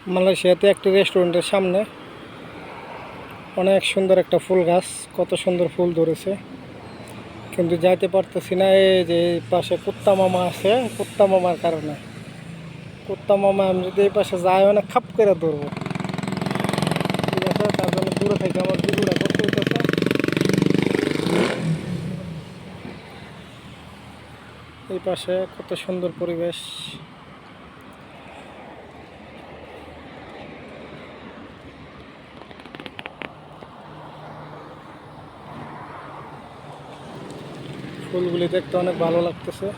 মালয়েশিয়াতে একটি রেস্টুরেন্টের সামনে অনেক সুন্দর একটা ফুল গাছ, কত সুন্দর ফুল ধরেছে, কিন্তু যাইতে পারতেছি না। এই যে এই পাশে কুত্তা মামা আছে, কুত্তা মামার কারণে কুত্তা মামা আমি যদি এই পাশে যাই অনেক খাপ করে ধরবো, ঠিক আছে? তার জন্য দূরে থেকে আমার ভিডিওটা করতে হইতেছে। এই পাশে কত সুন্দর পরিবেশ। ফুলগুলি দেখতে অনেক ভালো লাগতেছে।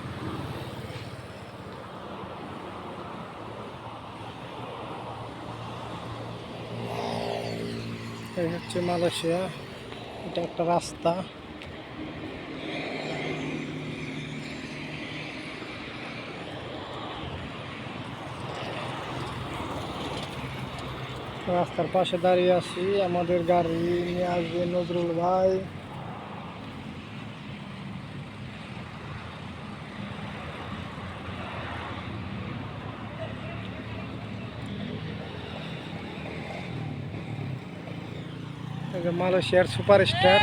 এই হচ্ছে মালয়েশিয়া, এটা একটা রাস্তা। রাস্তার পাশে দাঁড়িয়ে আছি, আমাদের গাড়ি নিয়ে আসবে নজরুল ভাই। এই যে মালয়েশিয়ার সুপারস্টার।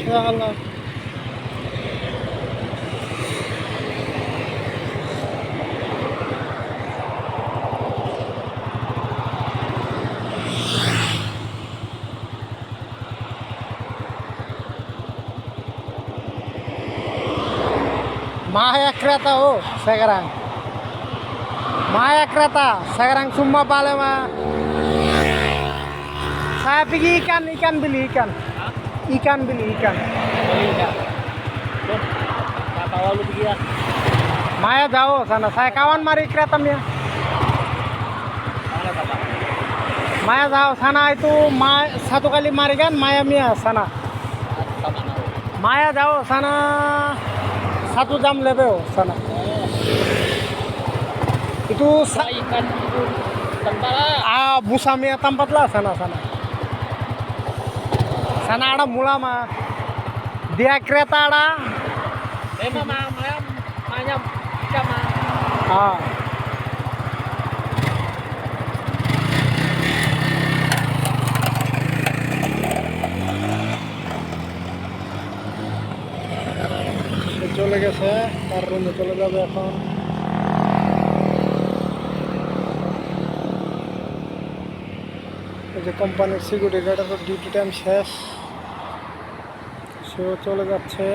শালা Mahaya kereta sekarang. Mahaya kereta sekarang semua balik mah. Saya pergi ikan beli ikan. Ikan beli ikan. Bawa lu pergi ya. Maya jauh sana. Saya kawan mari keretanya. Mana Bapak? Maya jauh sana itu satu kali mari kan Maya Mia sana. Maya jauh sana 1 jam lebih sana. Itu Ikan itu tempat Busamia tempat lah sana. Sana ada mula mah. Dia kereta ada. memang banyak sama. চলে গেছে, তার রুমে চলে যাবে এখন। এই যে কোম্পানির সিকিউরিটি গার্ডের ডিউটি টাইম শেষ, সেও চলে যাচ্ছে।